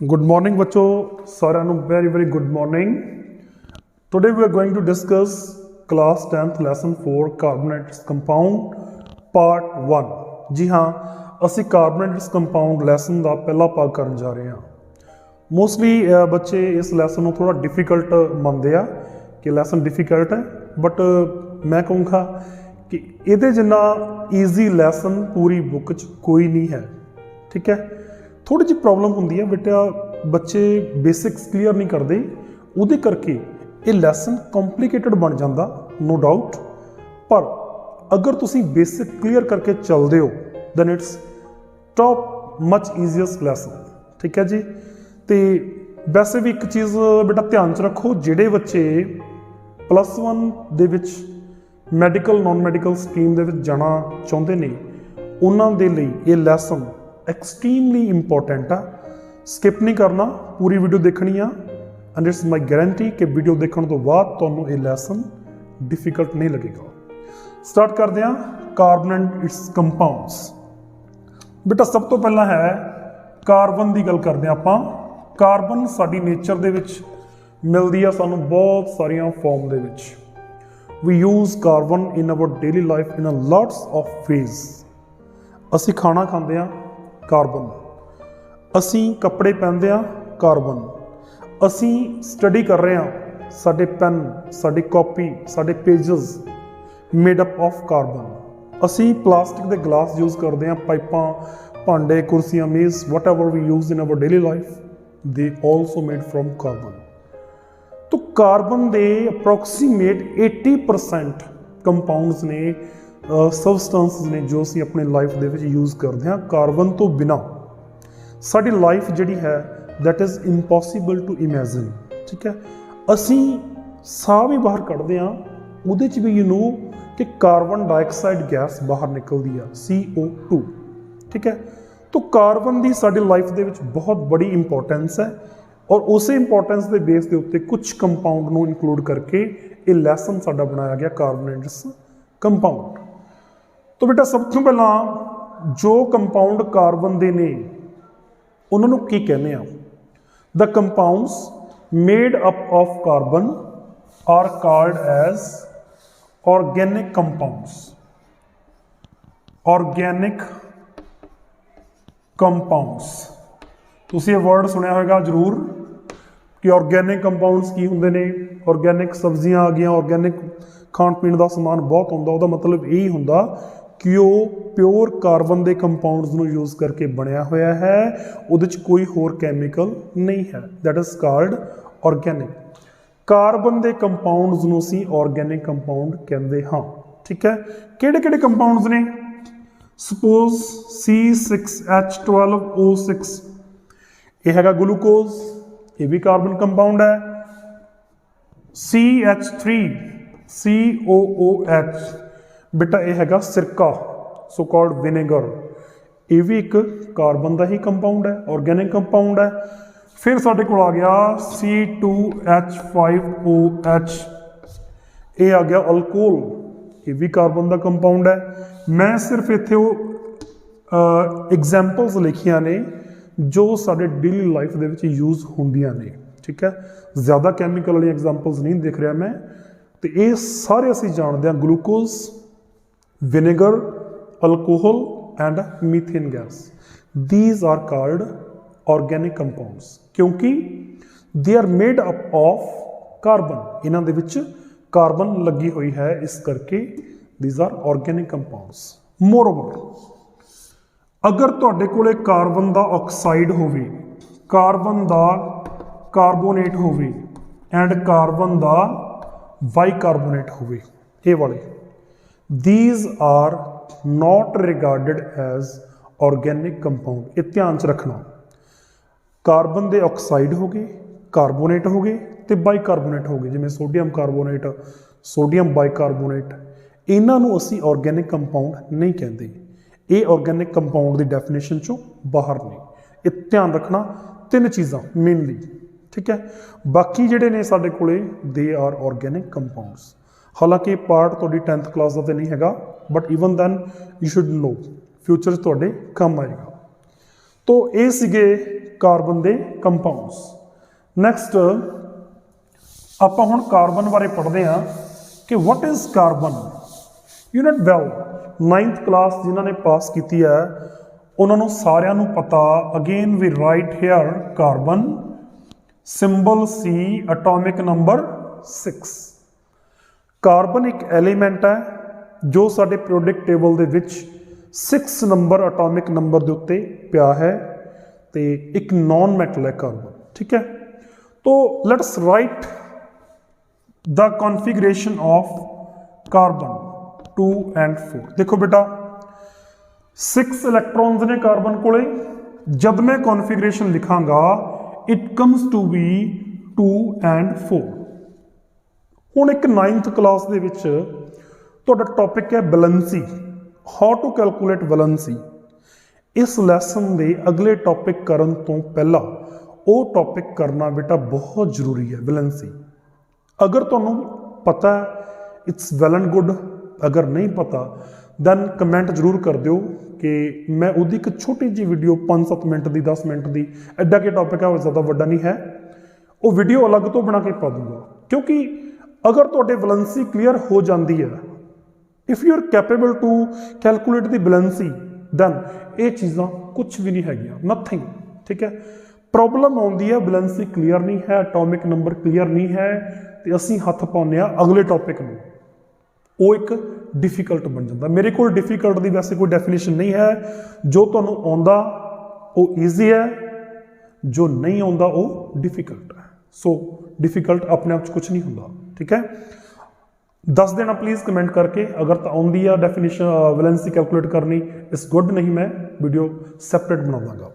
Good morning, बच्चों सारा नु very good morning. Today we are going to discuss class 10th lesson 4 carbonates compound part 1. जी हाँ, ਅਸੀਂ carbonates compound lesson ਦਾ ਪਹਿਲਾ ਭਾਗ ਕਰਨ ਜਾ ਰਹੇ ਹਾਂ. Mostly ਬੱਚੇ ਇਸ lesson ਨੂੰ ਥੋੜਾ difficult ਮੰਨਦੇ ਆ ਕਿ lesson difficult ਹੈ, but ਮੈਂ ਕਹੂੰਗਾ ਕਿ ਇਹਦੇ ਜਿੰਨਾ easy lesson ਪੂਰੀ book 'ਚ ਕੋਈ ਨਹੀਂ ਹੈ. ठीक है, थोड़ी जी प्रॉब्लम होंगी है बेटा, बच्चे बेसिक्स क्लीयर नहीं करते, उहदे करके ये लैसन कॉम्प्लीकेटेड बन जाता, नो डाउट. पर अगर तुसी बेसिक क्लीयर करके चलते हो then it's top much easiest lesson. ठीक है जी. तो वैसे भी एक चीज़ बेटा ध्यान च रखो, जिहड़े बच्चे +1 दे विच मैडिकल नॉन मैडिकल स्ट्रीम दे विच जाना चाहुंदे ने, उन्हां दे लई ये लैसन एक्सट्रीमली इंपॉर्टेंट आ. स्किप नहीं करना, पूरी वीडियो देखनी आ. एंड इट्स माई गारंटी कि वीडियो देखने तो बाद तुहानूं ये लैसन डिफिकल्ट नहीं लगेगा. स्टार्ट करते हैं कार्बन एंड इट्स कंपाउंड्स. बेटा सब तो पहला है कार्बन की गल करते हैं आपां. कार्बन साडी नेचर दे विच मिलदी आ सानूं बहुत सारियां फॉर्म दे विच. We use carbon in our daily life in a lots of ways. असी खाना खांदे आ, कार्बन. असी कपड़े पहनते हैं, कार्बन. असी स्टडी कर रहे हैं, साडे पेन, साडी कॉपी, साडे pages made up of carbon. असी प्लास्टिक के ग्लास यूज़ करते हैं, पाइपां, भांडे, कुर्सियां, मेज़, whatever we use in our daily life, they also made from carbon. तो कार्बन के अप्रोक्सीमेट 80% कंपाउंड्स ने, सबसटेंस ने जो असी अपने लाइफ दे विच यूज़ करते हैं. कार्बन तो बिना साडी लाइफ जिहड़ी है that is impossible to imagine. ठीक है, असी साह भी बाहर कढ़ते हैं, उहदे च भी यू नो कि कार्बन डाइऑक्साइड गैस बाहर निकलती है, CO2. ठीक है, तो कार्बन की साडी लाइफ दे विच बहुत बड़ी इंपॉर्टेंस है, और उस इंपॉर्टेंस के बेस के उत्ते कुछ कंपाउंड नूं इनकलूड करके ये लैसन साडा बनाया गया कार्बोनेट्स कंपाउंड. तो बेटा सब तो पहला जो कंपाउंड कार्बन दे ने उन्होंने की कहने आ. The compounds made up of carbon are called as organic compounds. Organic compounds तुसीं ये वर्ड सुनिया होगा जरूर कि ऑर्गेनिक कंपाउंड्स की होंदे ने. ऑर्गेनिक सब्जियां आ गई, ऑर्गेनिक खाण पीण का समान बहुत होंदा. उहदा मतलब यही होंदा कि वो प्योर कार्बन के कंपाउंड्स नूं यूज़ करके बनया होया है, उहदे च कोई होर कैमिकल नहीं है. That is called organic. Carbon के कंपाउंड्स नूं असीं ऑर्गेनिक कंपाउंड कहंदे हां. ठीक है, किहड़े-किहड़े कंपाउंड्स ने? सपोज C6H12O6 ये हैगा ग्लूकोज, ये भी कार्बन कंपाउंड है. CH3COOH बेटा ये हैगा सिरका, सो कॉल्ड विनेगर, ये भी एक कार्बन का ही कंपाउंड है, ऑर्गेनिक कंपाउंड है. फिर साढ़े को आ गया C2H5OH, ये आ गया अल्कोहल, ये भी कार्बन का कंपाउंड है. मैं सिर्फ इत्थे एग्जाम्पल्स लिखिया ने जो साढ़े डेली लाइफ दे विच यूज़ होंदियां ने. ठीक है, ज़्यादा कैमिकल वाली एग्जाम्पल्स नहीं दिख रहा मैं. तो ये सारे असीं जानते हैं, glucose, vinegar, alcohol and methane gas. These are called organic compounds क्योंकि they are made up of carbon. इन्हां दे विच कार्बन लगी हुई है, इस करके these are organic compounds. Moreover अगर तुहाडे कोले कार्बन का ऑक्साइड होवे, कार्बन का कार्बोनेट होवे एंड कार्बन का बाइकार्बोनेट होवे, ये वाले, these are not regarded as organic compound. ये ध्यान च रखना. कार्बन के ऑक्साइड हो गए, कार्बोनेट हो गए तो बाइकार्बोनेट हो गए, जिमें सोडियम कार्बोनेट, सोडियम बाइकार्बोनेट, इन्हों असी ऑर्गेनिक कंपाउंड नहीं कहते. ये ऑर्गेनिक कंपाउंड की डेफिनेशन चों बाहर ने. ये ध्यान रखना, 3 चीज़ां मेनली. ठीक है, बाकी जिहड़े ने साडे कोले दे आर ऑर्गेनिक कंपाउंड्स. हालांकि पार्ट तुहाडी 10th क्लास का तो नहीं हैगा, but even then you should know, future तुहाडे काम आएगा. तो ये सीगे कार्बन के कंपाउंड्स। नैक्सट आपां हुण कार्बन बारे पढ़ते हैं कि what is carbon. Unit 9th class जिन्होंने पास की है उन्होंने सारिਆਂ ਨੂੰ पता। Again we write here carbon symbol C atomic number 6। Carbon एक एलीमेंट है जो साडे पीरियोडिक टेबल दे विच 6 नंबर एटॉमिक नंबर के उत्ते पिया है तो एक नॉन मैटल है कार्बन। ठीक है, तो let's write the configuration of carbon 2 and 4। देखो बेटा 6 इलैक्ट्रॉन्स ने कार्बन कोले। जब मैं कॉन्फिगरेशन लिखांगा it comes to be 2 and 4। हुण एक 9th क्लास दे विच तुहाडा टॉपिक है valency, how to calculate valency. इस लैसन दे अगले टॉपिक करन तो पहला वो टॉपिक करना बेटा बहुत जरूरी है वैलेंसी। अगर तुहानू पता है इट्स वैल एंड गुड, अगर नहीं पता दैन कमेंट जरूर कर दिओ कि मैं उहदी एक छोटी जी वीडियो 5-7 मिनट की 10 मिनट की एडा के टॉपिक है, ज़्यादा वड्डा नहीं है, वो वीडियो अलग तो बना के पा दूंगा। क्योंकि अगर तुहाडे वैलेंसी क्लीयर हो जाती है, if you are capable to calculate the valency then ये चीज़ां कुछ भी नहीं हैगियां, नथिंग। ठीक है, प्रॉब्लम आउंदी है वैलेंसी क्लीयर नहीं है, एटॉमिक नंबर क्लीयर नहीं है तो असीं हथ पाउने आ अगले टॉपिक में, वो एक डिफिकल्ट बन जाता। मेरे को डिफिकल्ट की वैसे कोई डेफिनेशन नहीं है, जो तुहानू आउंदा वो ईजी है, जो नहीं आउंदा वो डिफिकल्ट है। सो डिफिकल्ट अपने आप कुछ नहीं होंदा। ठीक है, दस देना प्लीज़ कमेंट करके अगर तो आउंदी है डेफिनेशन वैलेंसी कैलकुलेट करनी इस गुड, नहीं मैं वीडियो सैपरेट बना दूंगा।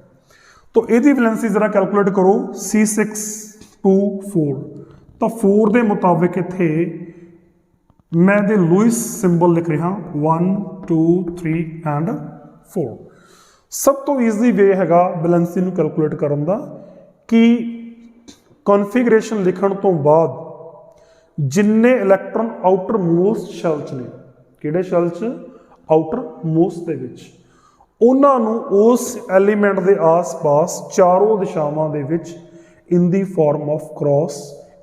तो यदि वैलेंसी जरा कैलकुलेट करो C624, तो 4 के मुताबिक इत्थे मैं दे लुइस सिंबल लिख रहा 1 2 3 and 4। सब तो ईजी वे हैगा वैलेंसी नूं कैलकुलेट करन दा कि कॉन्फिगरेशन लिखण तो बाद जिन्ने इलैक्ट्रॉन आउटर मोस्ट शैल च ने, किहड़े शैल च, आउटर मोस्ट दे विच, उन्हां नूं उस एलीमेंट के आस पास चारों दिशावां दे विच in the form of cross,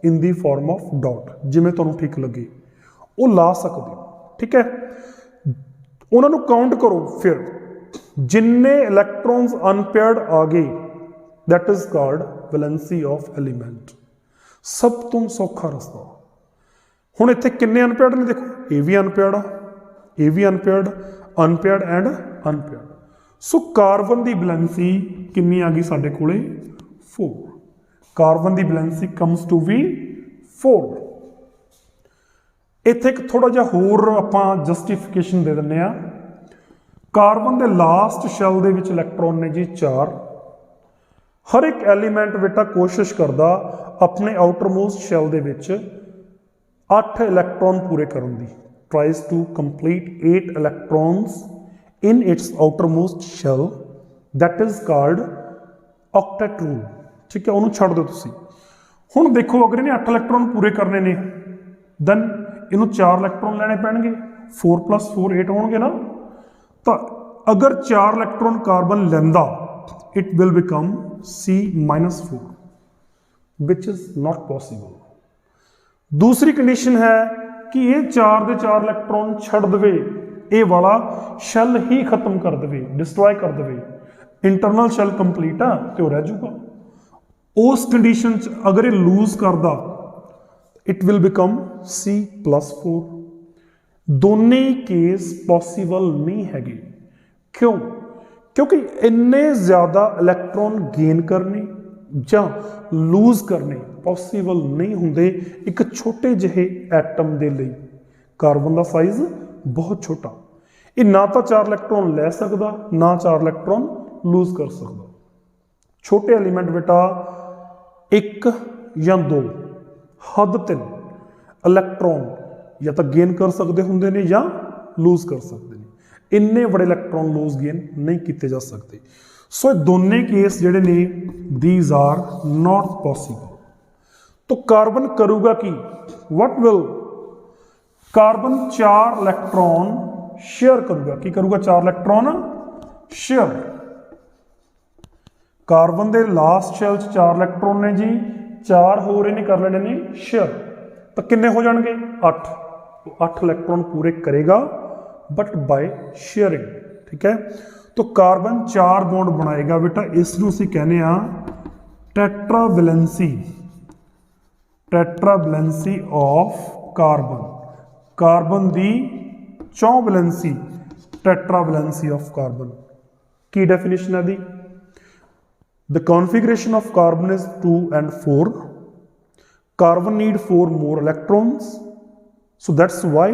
in the form of dot, जिवें तुहानूं ठीक लगे वो ला सकते हो। ठीक है, उन्हां नूं काउंट करो, फिर जिन्ने इलैक्ट्रॉन्स अनपेयर्ड आ गए that is called valency of element. सब तो सौखा रस्ता। हुण इत्थे किन्ने अनपेयर्ड ने, देखो ये भी अनपेयर्ड आ, ये भी unpaired, unpaired and unpaired. So carbon की वैलेंसी कितनी आ गई साडे कोले 4। कार्बन की वैलेंसी कम्स टू बी 4। इत्थे एक थोड़ा जिहा होर आपां जस्टिफिकेशन दे दिंदे आ। कार्बन के लास्ट शैल दे विच इलैक्ट्रॉन ने जी 4। हर एक एलीमेंट बेटा कोशिश करदा अपने आउटरमोस्ट शैल दे विच 8 इलैक्ट्रॉन पूरे करन दी, tries to complete 8 electrons in its outermost shell, that is called octet rule. ठीक है, उन्होंने छड्ड दो तुसी। हुण देखो अगर इन्हें 8 इलैक्ट्रॉन पूरे करने ने दैन इन्हूं 4 इलैक्ट्रॉन लैने पैणगे, 4 + 4 8 होणगे ना। तो अगर 4 इलैक्ट्रॉन कार्बन लैंदा it will become C-4 which is not possible. दूसरी कंडीशन है कि ये 4 दे 4 इलैक्ट्रॉन छड़ दे, ये वाला शैल ही खत्म कर दे, डिस्ट्रॉय कर दे, इंटरनल शैल कंप्लीट है तो रह जाऊगा। उस कंडीशन अगर ये लूज करदा इट विल बिकम C+4। दोने केस पॉसिबल नहीं हैगे। क्यों? क्योंकि इन्ने ज़्यादा इलैक्ट्रॉन गेन करने ਜਾਂ लूज करने पॉसिबल नहीं होंगे एक छोटे जिहे एटम के लिए। कार्बन का साइज बहुत छोटा, ये ना तो 4 इलैक्ट्रॉन लै सकता ना 4 इलैक्ट्रॉन लूज कर सकता। छोटे एलीमेंट बेटा 1 या 2 हद 3 इलैक्ट्रॉन या तो गेन कर सकते होंगे ने या लूज कर सकते हैं। इन्ने बड़े इलैक्ट्रॉन लूज गेन नहीं किए जा सकते। सो दोने केस जिहड़े ने दीज आर नॉट पॉसिबल। तो कार्बन करूगा कि what will, carbon 4 electron share करूगा, की करूगा 4 इलैक्ट्रॉन शेयर। ਕਾਰਬਨ ਦੇ ਲਾਸਟ ਸ਼ੈਲ 'ਚ 4 ਇਲੈਕਟ੍ਰੋਨ ਨੇ ਜੀ, 4 ਹੋਰ ਇਹਨੇ ਕਰ ਲੈਣੇ ਨੇ ਸ਼ੇਅਰ, ਤਾਂ ਕਿੰਨੇ ਹੋ ਜਾਣਗੇ 8। 8 ਇਲੈਕਟ੍रॉन पूरे करेगा बट बाय शेयरिंग। ठीक है, तो कार्बन 4 बॉन्ड बनाएगा बेटा, इसनूं असीं कहने आ tetravalency, tetravalency of carbon, carbon दी चौवैलेंसी, टेट्रावैलेंसी ऑफ कार्बन की डेफिनेशन है दी। The configuration of carbon is 2 and 4, carbon need 4 more electrons, so that's why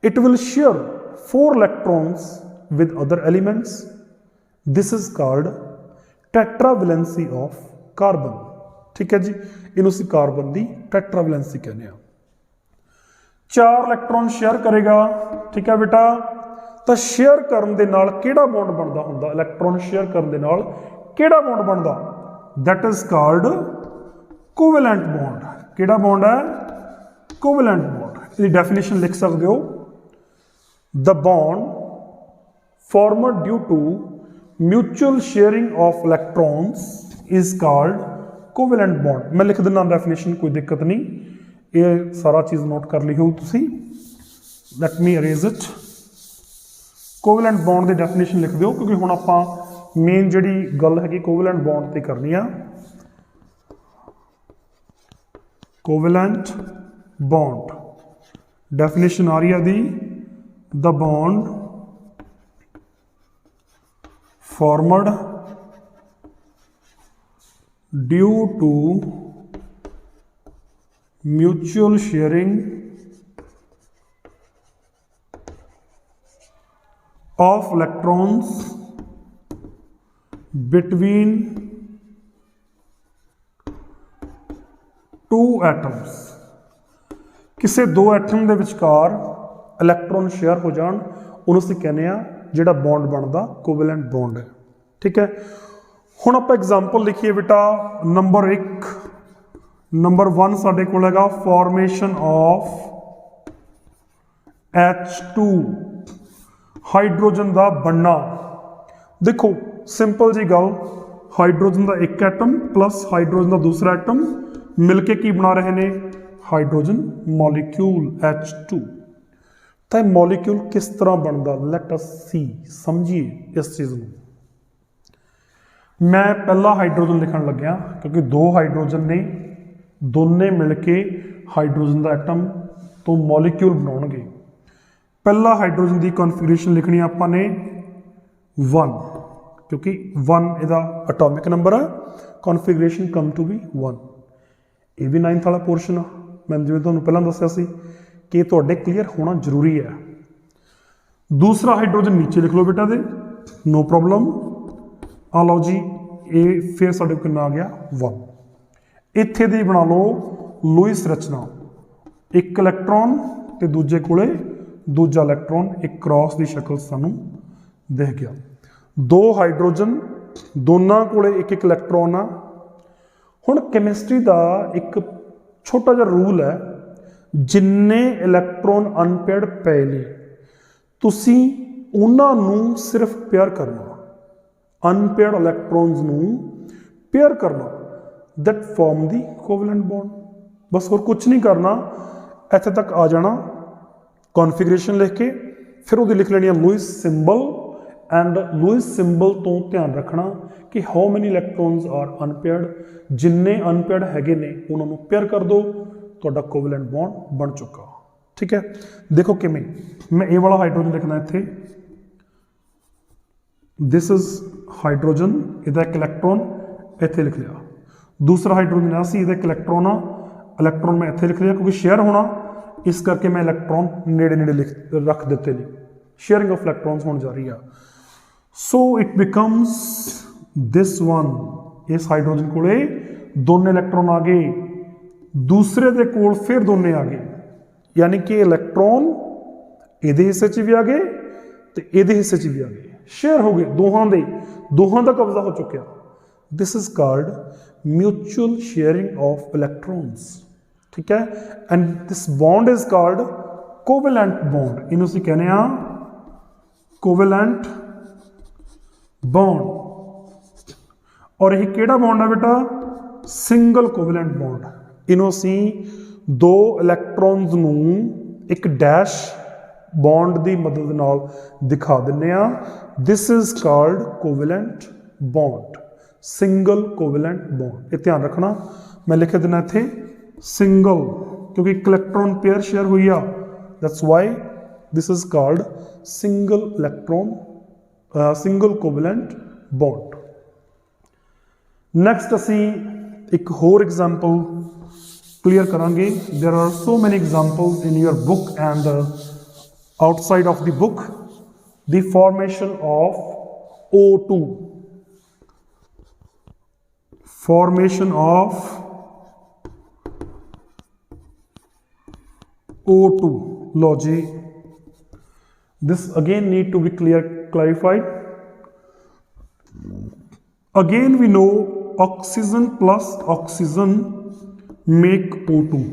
it will share 4 electrons with other elements. This is called tetravalency of carbon। ठीक है जी, इनू सी carbon दी tetravalency कहने आ। 4 electron share करेगा। ठीक है बेटा, तो शेयर करन दे नाल किहड़ा बॉन्ड बनदा हुंदा, इलेक्ट्रॉन शेयर करन दे नाल किहड़ा बॉन्ड बनदा, that is called covalent bond. किहड़ा बॉन्ड है, कोवैलेंट बॉन्ड। इसकी डेफिनेशन लिख सकते हो, the bond formed due to mutual sharing of electrons is called covalent bond. मैं लिख दिना डेफिनेशन, कोई दिक्कत नहीं, ये सारा चीज़ नोट कर ली हो तुसी। Let me arrange it. Covalent bond की डेफिनेशन लिख दो, क्योंकि हुण आपां मेन जिहड़ी गल हैगी कोवैलेंट बॉन्ड ते करनी आ। कोवैलेंट बॉन्ड डेफिनेशन आ रही है दी, the bond formed due to mutual sharing of electrons between 2 atoms. किसी 2 एटम के विचकार इलैक्ट्रॉन शेयर हो जान, उन्होंने असीं कहने आ जिहड़ा बॉन्ड बनता कोवैलेंट बॉन्ड है। ठीक है, हुण आपां एग्जाम्पल लिखिए बेटा। नंबर 1, नंबर 1 साडे कोल हैगा फॉर्मेशन ऑफ H2, हाइड्रोजन का बनना। देखो सिंपल जी गल, हाइड्रोजन का एक एटम प्लस हाइड्रोजन का दूसरा एटम मिलके की बना रहे हैं, हाइड्रोजन मॉलिक्यूल H2। तो मॉलिक्यूल किस तरह बनता, लेट अस सी, समझिए इस चीज़ को। मैं पहला हाइड्रोजन लिखण लग्या, क्योंकि 2 हाइड्रोजन ने, दोने मिलके हाइड्रोजन का एटम तो मॉलिक्यूल बनाउणगे। पहला हाइड्रोजन की कॉन्फिगरेशन लिखनी आपां ने 1, क्योंकि 1 इहदा एटॉमिक नंबर है, कॉन्फिगरेशन कम टू बी 1। ये भी 9th वाला पोर्शन आ, मैं जिवें तुहानूं पहलां दस्सिया सी कि तुहाडे क्लीयर होना जरूरी है। दूसरा हाइड्रोजन नीचे लिख लो बेटा दे, नो प्रॉब्लम। आ लो जी, ये फिर साडे कोल कितना आ गया 1। इत्थे दी बना लो लुईस रचना, एक इलैक्ट्रॉन ते दूजे कोले दूजा इलैक्ट्रॉन, एक क्रॉस की शक्ल सानूं दिख गया। 2 हाइड्रोजन, दोनों कोले एक एक इलैक्ट्रॉन आ। हुण कैमिस्ट्री का एक छोटा जिहा रूल है, जिन्ने इलैक्ट्रॉन अनपेयर्ड पे ने तुसी उन्हां नूं सिर्फ पेयर करना, अनपेयर्ड इलैक्ट्रॉन्स नूं पेयर करना, that form the covalent bond. बस और कुछ नहीं करना, इत्थे तक आ जाना, कॉन्फिगरेशन लिख के फिर वो लिख लेनी Lewis symbol. And Lewis symbol तो ध्यान रखना कि how many electrons are unpaired, जिन्ने अनपेयर्ड हैगे ने उन्होंने पेयर कर दो, तो कोवैलेंट बॉन्ड बन चुका। ठीक है, देखो किमें, मैं ए वाला हाइड्रोजन लिखना इत्थे, दिस इज हाइड्रोजन, इहदा एक इलैक्ट्रॉन इत्थे लिख लिया। दूसरा हाइड्रोजन आ सी, इहदा एक इलैक्ट्रॉन आ, इलैक्ट्रॉन मैं इत्थे लिख लिया, क्योंकि शेयर होना इस करके मैं इलैक्ट्रॉन नेड़े नेड़े लिख रख दिते ने, शेयरिंग ऑफ इलैक्ट्रॉन्स होने जा रही है। सो इट बिकम्स दिस वन, इस हाइड्रोजन कोले दोनों इलैक्ट्रॉन आ गए, दूसरे दे कोल फिर दोने आ गए, यानी कि इलैक्ट्रॉन इहदे हिस्से च भी आ गए तो इहदे हिस्से च भी आ गए, शेयर हो गए, दोहां दा कब्जा हो चुका। This is called mutual sharing of electrons. ठीक है, and this bond is called covalent bond. इनू असीं कहने आ कोवैलेंट बॉन्ड। और यह किहड़ा बॉन्ड है बेटा, सिंगल कोवलेंट बॉन्ड। इनू असी दो इलैक्ट्रॉन्स नू एक डैश बॉन्ड की मदद नाल दिखा दिंदे आ। This is called covalent bond, single covalent bond. ये ध्यान रखना, मैं लिख देना इत्थे सिंगल, क्योंकि एक इलैक्ट्रॉन पेयर शेयर हुई आ, that's why this is called single electron single covalent bond. Next असी एक होर एग्जाम्पल क्लीयर करांगे। There are so many examples in your book and outside of the book. The formation of O2, formation of O2, लो जी, this again need to be clarified. Again we know oxygen plus oxygen make O2।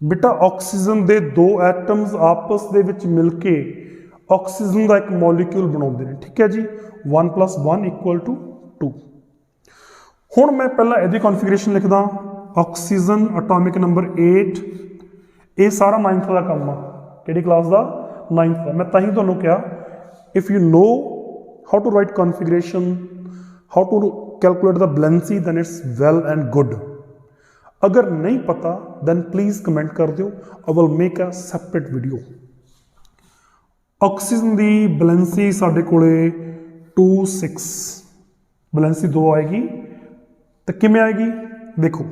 बेटा oxygen के दो atoms आपस दे विच मिल के oxygen का एक molecule बनाते हैं, ठीक है जी। 1 + 1 = 2। हुण मैं पहला यदि कॉन्फिगरेशन लिखदा, ऑक्सीजन एटॉमिक नंबर 8, ये सारा 9th का काम आ, किहड़ी क्लास का, 9th का। मैं तां ही तुहानूं कहा, if you know how to write configuration, how to calculate the valency, then it's well and good. अगर नहीं पता दैन प्लीज़ कमेंट कर दिओ, I will make a separate video. Oxygen की वैलेंसी साडे कोले 2 6, वैलेंसी 2 आएगी, तो किमें आएगी, देखो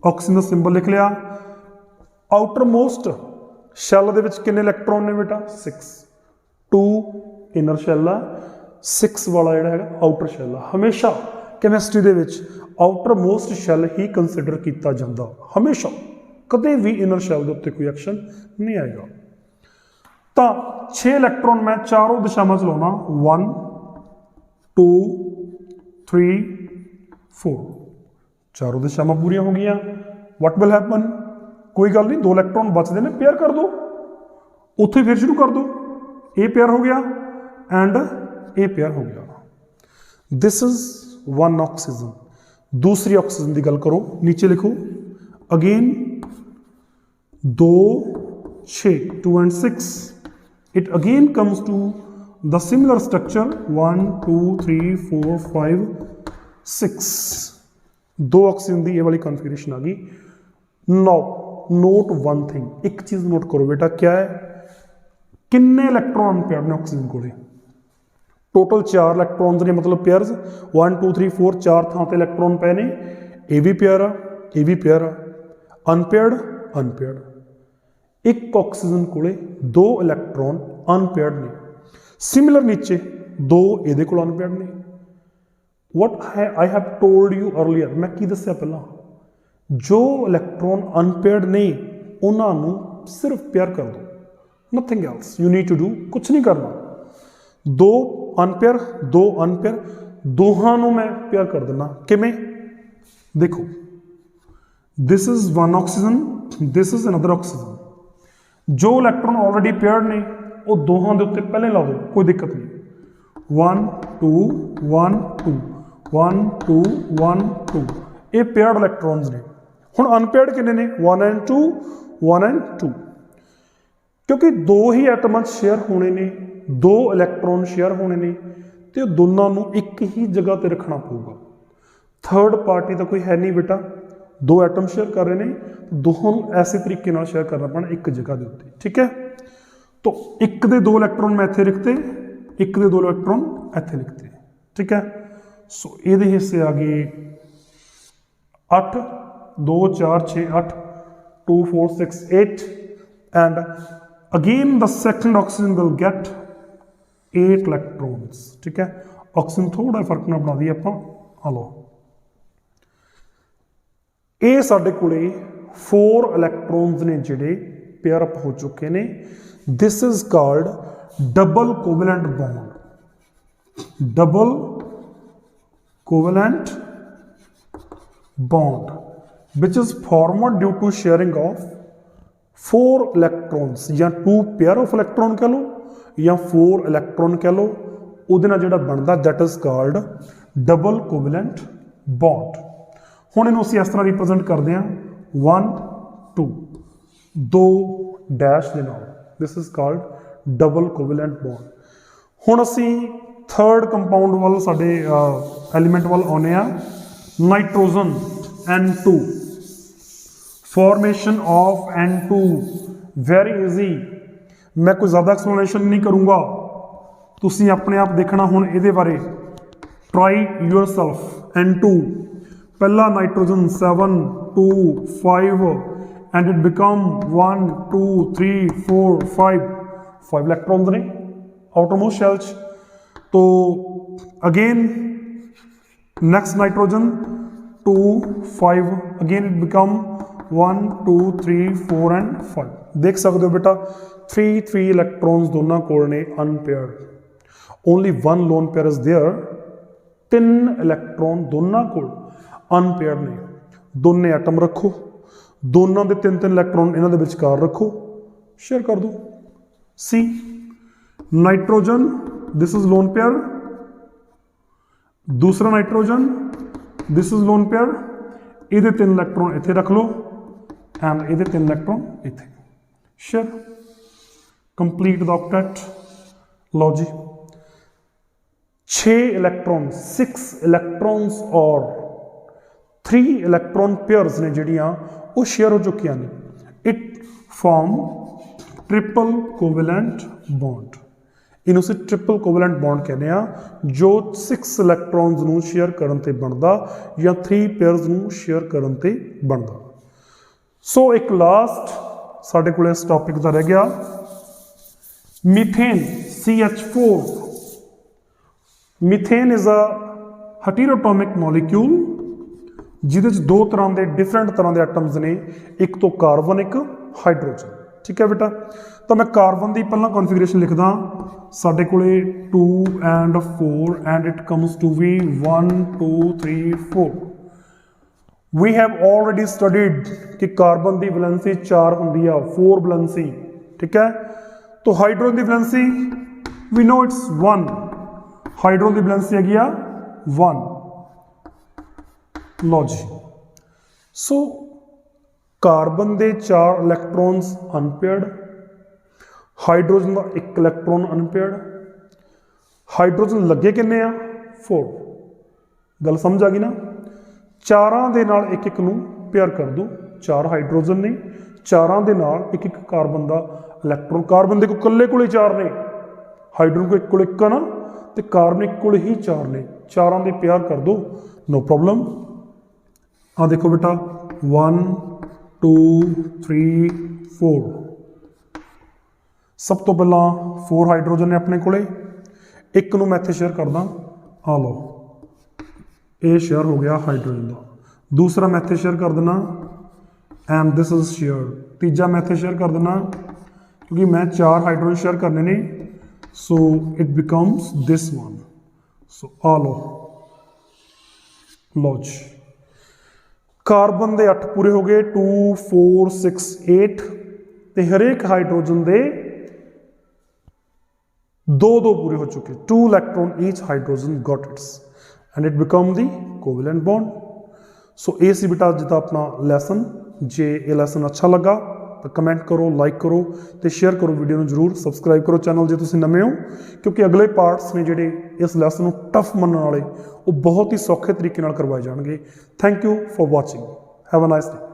ऑक्सीजन का सिंबल लिख लिया। आउटर मोस्ट शैल दे विच किन्ने इलैक्ट्रॉन ने बेटा, 6। 2 इनर शैल आ, 6 वाला जिहड़ा है आउटर शैल आ। हमेशा कैमिस्ट्री दे विच आउटर मोस्ट शैल ही कंसिडर किया जाता, हमेशा, कदे भी इनर शैल के उत्ते कोई एक्शन नहीं आएगा। तो 6 इलैक्ट्रॉन मैं चारों दिशावां च लाउणा, 1 2 3 4, चारों दिशावां पूरियां हो गई। वट विल हैपन, कोई गल नहीं, 2 इलैक्ट्रॉन बचते हैं, पेयर कर दो, उत्थे फिर शुरू कर दो, ए पेयर हो गया एंड ए पेयर हो गया। This is 1 oxygen. दूसरी ऑक्सीजन की गल करो, नीचे लिखो again 2 6, 2 and 6, it again comes to the similar structure 1 2 3 4 5 6। 2 oxygen की ये वाली कॉन्फिगरेशन आ गई। नाउ नोट वन थिंग, एक चीज नोट करो बेटा, क्या है, किन्ने इलैक्ट्रॉन पेयर ने ऑक्सीजन को, टोटल 4 इलैक्ट्रॉन्स ने, मतलब पेयर्स 1 2 3 4, 4 थां ते इलैक्ट्रॉन पे ने। ए भी पेयर आ, ए भी पेयर आ, अनपेयर्ड अनपेयर्ड। एक ऑक्सीजन को 2 इलैक्ट्रॉन अनपेयर्ड ने। सिमिलर नीचे 2 ये अनपेयर्ड ने। What I have told you earlier, मैं की दस्या पहला, जो इलैक्ट्रॉन अनपेयर्ड ने उन्होंने सिर्फ पेयर कर दो, nothing else you need to do, कुछ नहीं करना। 2 अनपेयर 2 अनपेयर, दोहां मैं पेयर कर देना। किमें, देखो this is 1 oxygen, this is another oxygen. जो इलैक्ट्रॉन ऑलरेडी पेयर्ड ने वो दोहां दे उत्ते पहले ला दो, कोई दिक्कत नहीं। 1 2 1 2 1 2 1 2, ये पेयर्ड इलैक्ट्रॉन्स ने। हुण अनपेयर्ड किन्ने ने, 1 and 2 1 and 2, क्योंकि 2 ही एटम शेयर होने ने, 2 इलैक्ट्रॉन शेयर होने ने, तो दोनों को एक ही जगह पर रखना पऊगा। थर्ड पार्टी तो कोई है नहीं बेटा, 2 एटम शेयर कर रहे हैं, दोनों ऐसे तरीके नाल शेयर करना पैना एक जगह के उत्ते, ठीक है। तो एक दे 2 इलैक्ट्रॉन मैं इत्थे लिखते, एक दे 2 इलैक्ट्रॉन इत्थे लिखते, ठीक है। सो ये हिस्से आ गए 8 2 4 6 8 2 4 6 8 and again the second oxygen will get 8 इलैक्ट्रॉन्स, ठीक है। ऑक्सीजन थोड़ा फर्क ना बना दी आप, हलो ये साडे कोले 4 इलैक्ट्रॉन्स ने जिहड़े पेयर अप हो चुके ने। This is called double covalent bond, double covalent bond which is formed due to sharing of 4 electrons, या 2 पेयर ऑफ इलैक्ट्रॉन कह लो या 4 इलैक्ट्रॉन कह लो, उहदे नाल जिहड़ा बनदा that is called double covalent bond. हुण इहनूं असीं इस तरह रिप्रजेंट करते हैं 1 2 दो डैश दे नाल, this is called double covalent bond. हुण असीं थर्ड कंपाउंड वाल साडे एलीमेंट वाल आउने आ, nitrogen N2, formation of N2 very easy. मैं कोई ज़्यादा एक्सप्लेनेशन नहीं करूँगा, तुसीं अपने आप देखना। हुण इहदे बारे ट्राई योरसेल्फ। N2 पहला nitrogen 7 2 5 and it become 1 2 3 4 5 electrons ने आउटरमोस्ट शेल च। तो again next nitrogen 2 5 again it become 1 2 3 4 and 5। देख सकते हो बेटा 3 इलेक्ट्रॉन्स दोनों कोल ने unpaired. Only one lone pair is there. 3 electron दोनों कोल अनपेयर्ड ने। दोने एटम रखो, दोनों के 3 इलेक्ट्रॉन इन्हों के विचकार रखो, शेयर कर दो। See nitrogen this is lone pair, दूसरा nitrogen this is lone pair, ये 3 इलेक्ट्रॉन इत्थे रख लो एंड ये 3 इलेक्ट्रॉन इत्थे, शेयर कंप्लीट द ऑक्टेट। लो जी 6 इलेक्ट्रॉन 6 इलेक्ट्रॉन्स और 3 इलेक्ट्रॉन पेयर्स ने जिहड़ियां वो शेयर हो चुकी हैं। It form triple covalent bond. इनू असीं ट्रिपल कोवैलेंट बॉन्ड कहते हैं, जो 6 इलेक्ट्रॉन्स नूं शेयर करन ते बनदा या 3 पेयर्स नूं शेयर करन ते बनदा। सो एक लास्ट साडे कोल इस टॉपिक दा रह गया methane CH4। Methane is a heteroatomic molecule जिहदे च 2 तरह के डिफरेंट तरह के एटम्स ने, एक तो कार्बन एक हाइड्रोजन। ठीक है बेटा, तो मैं कार्बन की पहला कॉन्फिगरेशन लिखदा। साडे कोले 2 and 4 and it comes to be 1 2 3 4। We have already studied कि कार्बन की वैलेंसी 4 होंदी है, 4 वैलेंसी। ठीक है, तो हाइड्रोजन की valency we know it's 1। Hydrogen की वैलेंसी हैगी आ 1। लो जी सो कार्बन के 4 इलेक्ट्रॉन्स अनपेयर्ड, हाइड्रोजन का 1 इलेक्ट्रॉन अनपेयर्ड। हाइड्रोजन लगे किन्ने आ 4। गल समझ आ गई ना। 4 दे नाल एक एक नूं पेयर कर दो। 4 हाइड्रोजन ने, 4 दे नाल एक एक कार्बन का इलेक्ट्रॉन। कार्बन के कल्ले कोले 4 ने, हाइड्रोजन को एक कोल 1 ना, तो कार्बन एक कोल ही 4 ने। 4 दे पेयर कर दो, नो प्रॉब्लम। आ देखो बेटा 1 2 3 4। सब तो पहला 4 हाइड्रोजन ने अपने कोले, 1 नूं मैं इत्थे शेयर करदा। आ लो ये शेयर हो गया हाइड्रोजन का। दूसरा मैं इत्थे शेयर कर देना एंड दिस इज शेयर। तीजा मैं इत्थे शेयर कर देना, क्योंकि मैं 4 हाइड्रोजन शेयर करने ने, so it becomes this one. So आ लो जी कार्बन के 8 पूरे हो गए, 2 4 6 8। तो हरेक हाइड्रोजन के 2 पूरे हो चुके, 2 electron each hydrogen got its and it become the covalent bond. So ये सी बेटा अज दा अपना लैसन। जे ये लैसन अच्छा लगा तो कमेंट करो, लाइक करो तो शेयर करो, वीडियो में जरूर सबसक्राइब करो चैनल जे तुसीं नवे हो, क्योंकि अगले पार्ट्स ने जिहड़े इस लैसन नूं टफ मनण वाले वो बहुत ही सौखे तरीके नाल करवाए जाणगे। Thank you for watching, have a nice day.